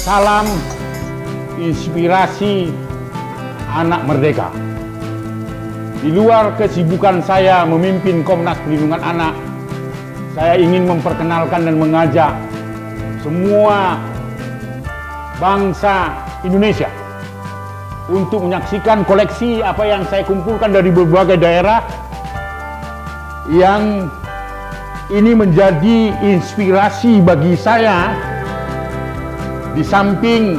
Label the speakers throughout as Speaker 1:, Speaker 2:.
Speaker 1: Salam inspirasi anak merdeka. Di luar kesibukan saya memimpin Komnas Perlindungan Anak, saya ingin memperkenalkan dan mengajak semua bangsa Indonesia untuk menyaksikan koleksi apa yang saya kumpulkan dari berbagai daerah, yang ini menjadi inspirasi bagi saya di samping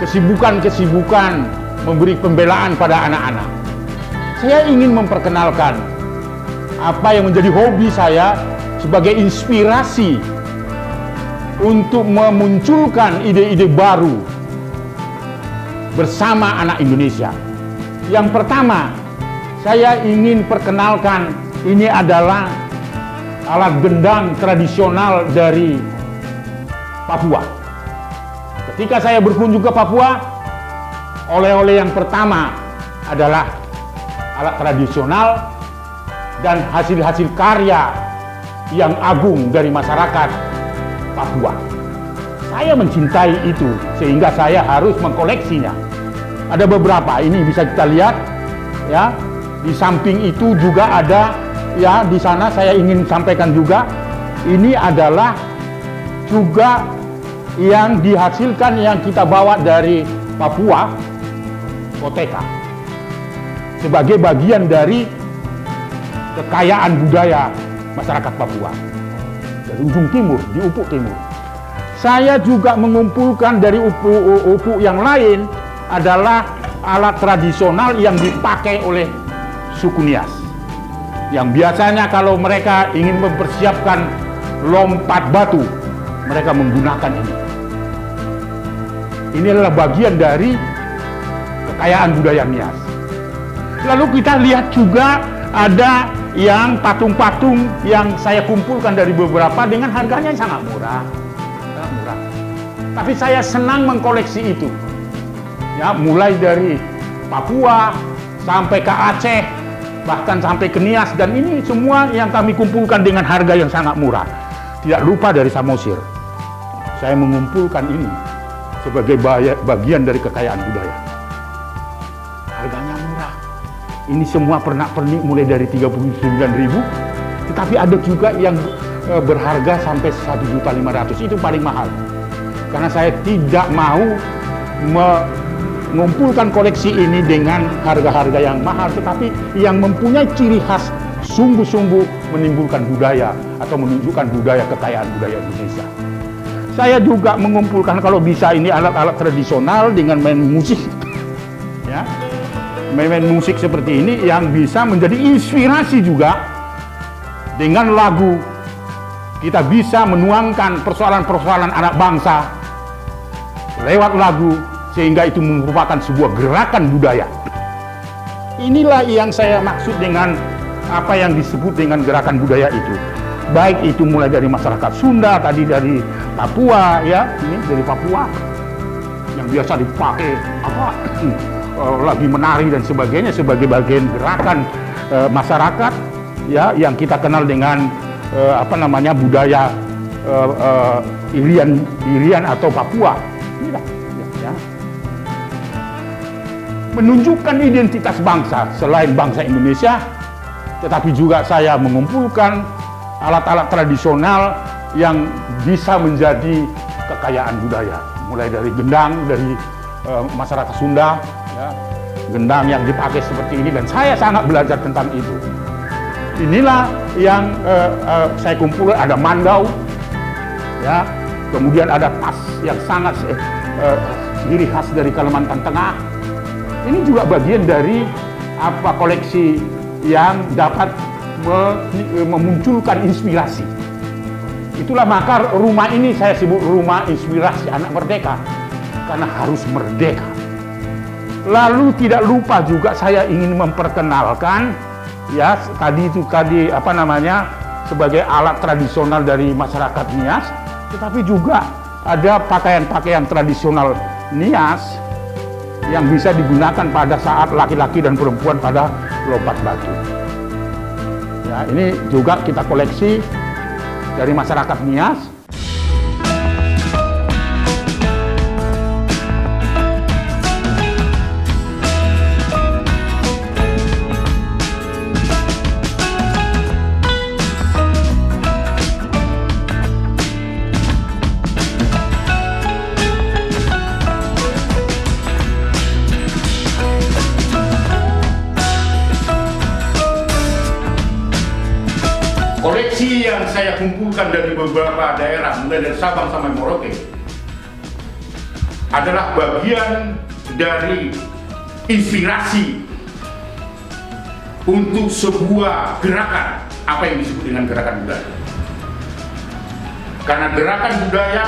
Speaker 1: kesibukan-kesibukan memberi pembelaan pada anak-anak. Saya ingin memperkenalkan apa yang menjadi hobi saya sebagai inspirasi untuk memunculkan ide-ide baru bersama anak Indonesia. Yang pertama, saya ingin perkenalkan, ini adalah alat gendang tradisional dari Papua. Ketika saya berkunjung ke Papua, oleh-oleh yang pertama adalah alat tradisional dan hasil-hasil karya yang agung dari masyarakat Papua. Saya mencintai itu sehingga saya harus mengkoleksinya. Ada beberapa, ini bisa kita lihat ya. Di samping itu juga ada ya, di sana saya ingin sampaikan juga, ini adalah juga yang dihasilkan yang kita bawa dari Papua, koteka, sebagai bagian dari kekayaan budaya masyarakat Papua dari ujung timur, di Upuk Timur. Saya juga mengumpulkan dari upuk yang lain adalah alat tradisional yang dipakai oleh suku Nias, yang biasanya kalau mereka ingin mempersiapkan lompat batu, mereka menggunakan ini. Ini adalah bagian dari kekayaan budaya Nias. Lalu kita lihat juga ada yang patung-patung yang saya kumpulkan dari beberapa dengan harganya yang sangat murah. Sangat murah. Tapi saya senang mengkoleksi itu. Ya, mulai dari Papua sampai ke Aceh, bahkan sampai ke Nias, dan ini semua yang kami kumpulkan dengan harga yang sangat murah. Tidak lupa dari Samosir. Saya mengumpulkan ini sebagai bagian dari kekayaan budaya. Harganya murah. Ini semua pernak-pernik mulai dari 39.000, tetapi ada juga yang berharga sampai 1.500.000. Itu paling mahal. Karena saya tidak mau mengumpulkan koleksi ini dengan harga-harga yang mahal, tetapi yang mempunyai ciri khas sungguh-sungguh menimbulkan budaya atau menunjukkan budaya, kekayaan budaya Indonesia. Saya juga mengumpulkan kalau bisa ini alat-alat tradisional dengan main musik, ya, main musik seperti ini yang bisa menjadi inspirasi juga. Dengan lagu kita bisa menuangkan persoalan-persoalan anak bangsa lewat lagu, sehingga itu merupakan sebuah gerakan budaya. Inilah yang saya maksud dengan apa yang disebut dengan gerakan budaya itu. Baik itu mulai dari masyarakat Sunda, tadi dari Papua, ya, ini dari Papua yang biasa dipakai apa lagi menari dan sebagainya sebagai bagian gerakan masyarakat, ya, yang kita kenal dengan apa namanya budaya Irian atau Papua. Inilah, ya. Menunjukkan identitas bangsa selain bangsa Indonesia, tetapi juga saya mengumpulkan alat-alat tradisional yang bisa menjadi kekayaan budaya, mulai dari gendang dari masyarakat Sunda, ya, gendang yang dipakai seperti ini, dan saya sangat belajar tentang itu. Inilah yang saya kumpulkan, ada mandau, ya, kemudian ada tas yang sangat ciri khas dari Kalimantan Tengah. Ini juga bagian dari apa koleksi yang dapat memunculkan inspirasi. Itulah maka rumah ini saya sebut rumah inspirasi anak merdeka, karena harus merdeka. Lalu tidak lupa juga saya ingin memperkenalkan, ya, tadi apa namanya, sebagai alat tradisional dari masyarakat Nias, tetapi juga ada pakaian-pakaian tradisional Nias yang bisa digunakan pada saat laki-laki dan perempuan pada lompat batu. Ya, ini juga kita koleksi dari masyarakat Nias.
Speaker 2: ini yang saya kumpulkan dari beberapa daerah, mulai dari Sabang sampai Merauke, adalah bagian dari inspirasi untuk sebuah gerakan, apa yang disebut dengan gerakan budaya. Karena gerakan budaya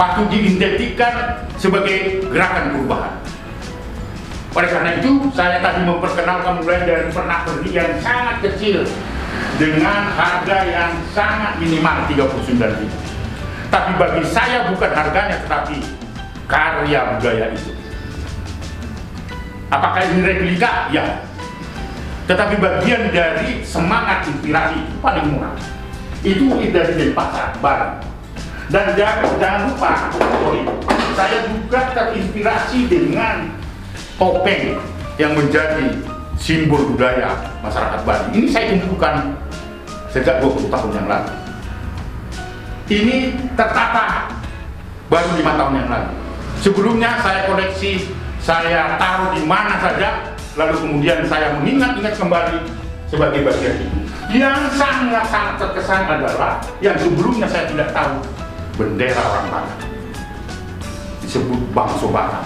Speaker 2: patut diidentikan sebagai gerakan perubahan. Oleh karena itu, saya tadi memperkenalkan mulai dari pernak-pernik yang sangat kecil dengan harga yang sangat minimal 39.000. Tapi bagi saya bukan harganya, tetapi karya budaya itu. Apakah ini replika? Ya. Tetapi bagian dari semangat inspirasi itu paling murah. Itu dari Denpasar, barang. Dan jangan lupa, saya juga terinspirasi dengan topeng yang menjadi simbol budaya masyarakat Bali. Ini saya kumpulkan sejak 20 tahun yang lalu. Ini tertata baru 5 tahun yang lalu. Sebelumnya saya koleksi, saya taruh di mana saja, lalu kemudian saya mengingat-ingat kembali sebagai bagian itu. Yang sangat-sangat terkesan adalah yang sebelumnya saya tidak tahu, bendera orang Batak disebut Bangsa Batak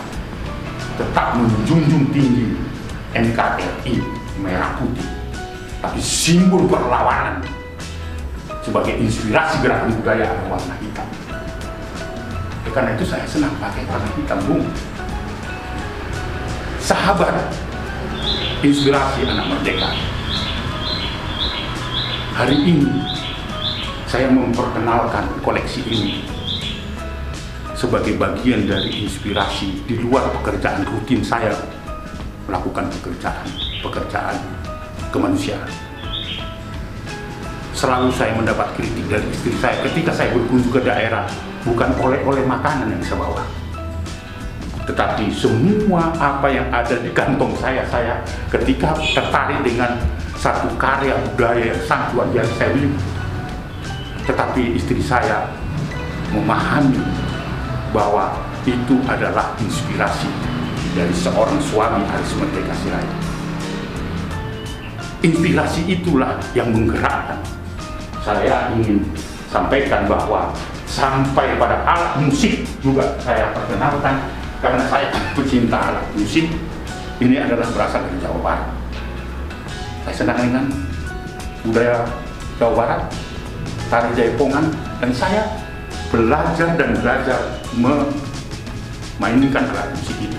Speaker 2: tetap menjunjung tinggi NKRI merah putih, tapi simbol perlawanan sebagai inspirasi gerakan budaya ada warna hitam. Karena itu saya senang pakai warna hitam, Bung. Sahabat inspirasi anak merdeka, hari ini saya memperkenalkan koleksi ini sebagai bagian dari inspirasi di luar pekerjaan rutin saya melakukan pekerjaan kemanusiaan. Selalu saya mendapat kritik dari istri saya ketika saya berkunjung ke daerah, bukan oleh-oleh makanan yang saya bawa, tetapi semua apa yang ada di kantong saya ketika tertarik dengan satu karya budaya yang sangat luar biasa saya beli. Tetapi istri saya memahami bahwa itu adalah inspirasi dari seorang suami Aris Merdeka Sirait. Inspirasi itulah yang menggerakkan. Saya ingin sampaikan bahwa sampai pada alat musik juga saya perkenalkan, karena saya pecinta alat musik. Ini adalah berasal dari Jawa Barat. Saya senang dengan budaya Jawa Barat, tari jaipongan, dan saya belajar memainkan alat musik itu.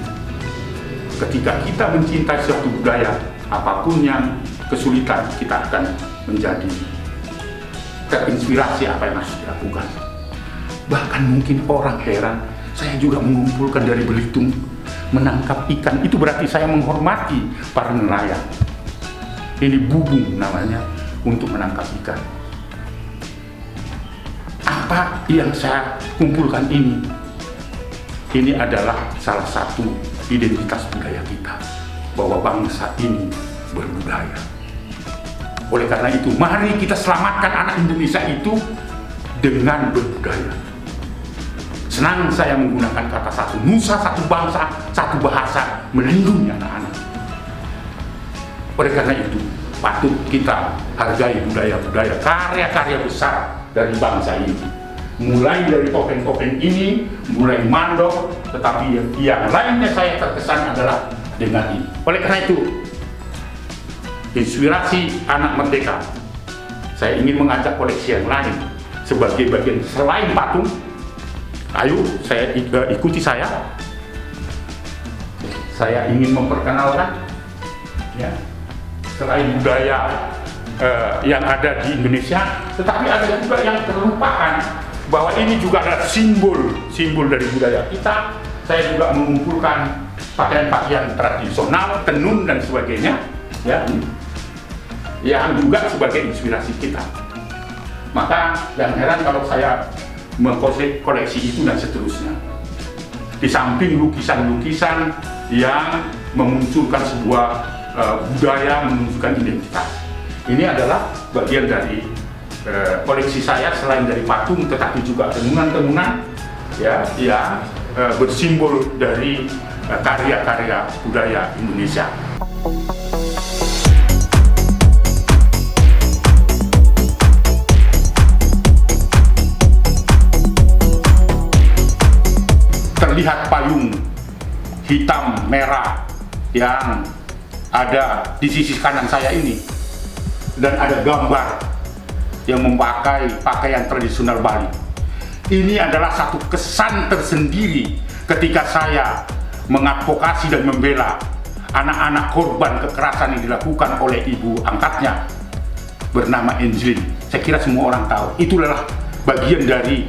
Speaker 2: Ketika kita mencintai suatu budaya, apapun yang kesulitan, kita akan menjadi terinspirasi apa yang harus dilakukan. Bahkan mungkin orang heran, saya juga mengumpulkan dari Belitung, menangkap ikan. Itu berarti saya menghormati para nelayan. Ini bubung namanya untuk menangkap ikan. Apa yang saya kumpulkan ini adalah salah satu identitas budaya kita, bahwa bangsa ini berbudaya. Oleh karena itu, mari kita selamatkan anak Indonesia itu dengan berbudaya. Senang saya menggunakan kata satu nusa, satu bangsa, satu bahasa, melindungi anak-anak. Oleh karena itu, patut kita hargai budaya-budaya, karya-karya besar dari bangsa ini. Mulai dari topeng-topeng ini, mulai mandor, tetapi yang lainnya saya terkesan adalah dengan ini. Oleh karena itu, inspirasi anak merdeka, saya ingin mengajak koleksi yang lain sebagai bagian selain patung. Ayo, saya ikuti saya. Saya ingin memperkenalkan, ya, selain budaya yang ada di Indonesia, tetapi ada juga yang terlupakan, bahwa ini juga adalah simbol dari budaya kita. Saya juga mengumpulkan pakaian-pakaian tradisional, tenun dan sebagainya, ya, yang juga sebagai inspirasi kita. Maka jangan heran kalau saya mengkoleksi itu dan seterusnya. Di samping lukisan-lukisan yang memunculkan sebuah budaya, menunjukkan identitas. Ini adalah bagian dari koleksi saya, selain dari patung, tetapi juga tenunan-tenunan, ya, yang bersimbol dari karya-karya budaya Indonesia. melihat payung hitam merah yang ada di sisi kanan saya ini, dan ada gambar yang memakai pakaian tradisional Bali. Ini adalah satu kesan tersendiri ketika saya mengadvokasi dan membela anak-anak korban kekerasan yang dilakukan oleh ibu angkatnya bernama Angelin. Saya kira semua orang tahu. Itu adalah bagian dari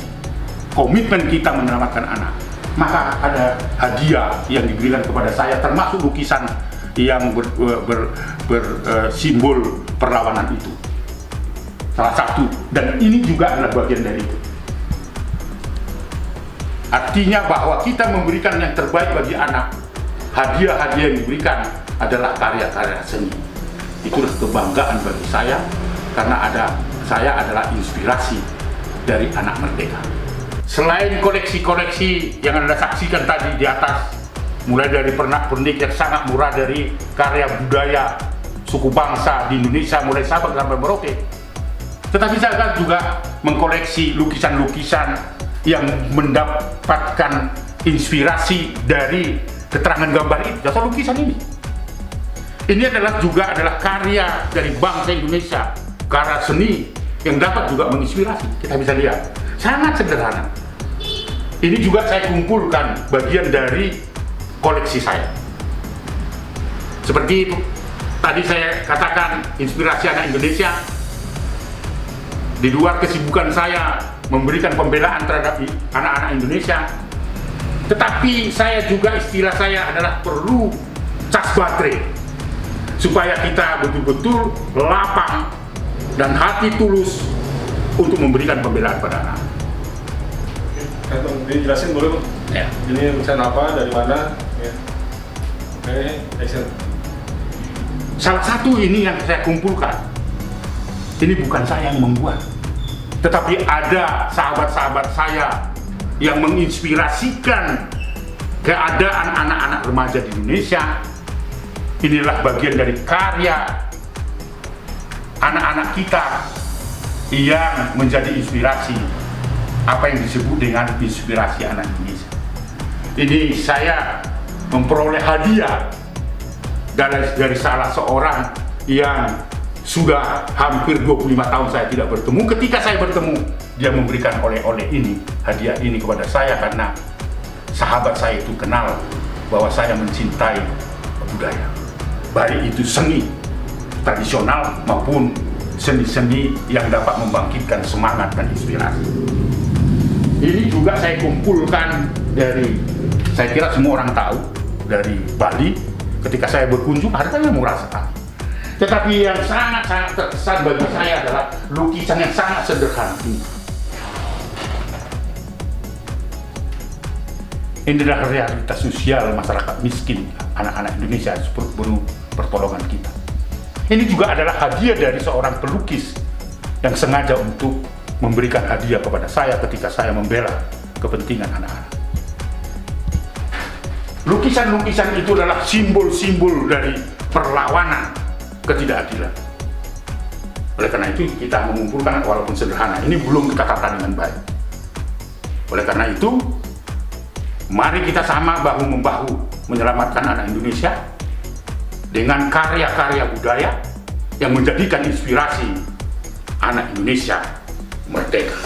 Speaker 2: komitmen kita menyelamatkan anak. Maka ada hadiah yang diberikan kepada saya, termasuk lukisan yang bersimbol perlawanan itu. Salah satu, dan ini juga adalah bagian dari itu. Artinya bahwa kita memberikan yang terbaik bagi anak. Hadiah-hadiah yang diberikan adalah karya-karya seni. Itulah kebanggaan bagi saya, karena saya adalah inspirasi dari anak merdeka. Selain koleksi-koleksi yang Anda saksikan tadi di atas, mulai dari pernak-pernik yang sangat murah dari karya budaya suku bangsa di Indonesia, mulai Sabang sampai Merauke. Tetapi saya juga mengkoleksi lukisan-lukisan yang mendapatkan inspirasi dari keterangan gambar ini, atau lukisan ini. Ini juga adalah karya dari bangsa Indonesia, karya seni yang dapat juga menginspirasi. Kita bisa lihat, sangat sederhana. Ini juga saya kumpulkan bagian dari koleksi saya. Seperti itu, tadi saya katakan inspirasi anak Indonesia. Di luar kesibukan saya memberikan pembelaan terhadap anak-anak Indonesia, tetapi saya juga, istilah saya adalah perlu cas baterai supaya kita betul-betul lapang dan hati tulus untuk memberikan pembelaan pada anak.
Speaker 3: Oke, dijelasin boleh, Bang?
Speaker 2: Ya.
Speaker 3: Ini lukisan apa, dari mana? Ya. Oke, action.
Speaker 2: Salah satu ini yang saya kumpulkan, ini bukan saya yang membuat, tetapi ada sahabat-sahabat saya yang menginspirasikan keadaan anak-anak remaja di Indonesia. Inilah bagian dari karya anak-anak kita yang menjadi inspirasi, apa yang disebut dengan inspirasi anak Indonesia. Ini saya memperoleh hadiah dari salah seorang yang sudah hampir 25 tahun saya tidak bertemu. Ketika saya bertemu, dia memberikan oleh-oleh ini, hadiah ini kepada saya, karena sahabat saya itu kenal bahwa saya mencintai budaya, baik itu seni tradisional maupun seni-seni yang dapat membangkitkan semangat dan inspirasi. Ini juga saya kumpulkan dari, saya kira semua orang tahu, dari Bali. Ketika saya berkunjung, harganya murah sekali. Tetapi yang sangat-sangat terkesan bagi saya adalah lukisan yang sangat sederhana ini. Ini adalah realitas sosial masyarakat miskin, anak-anak Indonesia, perlu pertolongan kita. Ini juga adalah hadiah dari seorang pelukis yang sengaja untuk memberikan hadiah kepada saya ketika saya membela kepentingan anak-anak. Lukisan-lukisan itu adalah simbol-simbol dari perlawanan ketidakadilan. Oleh karena itu kita mengumpulkan, walaupun sederhana, ini belum kita tata dengan baik. Oleh karena itu, mari kita sama bahu-membahu menyelamatkan anak Indonesia dengan karya-karya budaya yang menjadikan inspirasi anak Indonesia merdeka.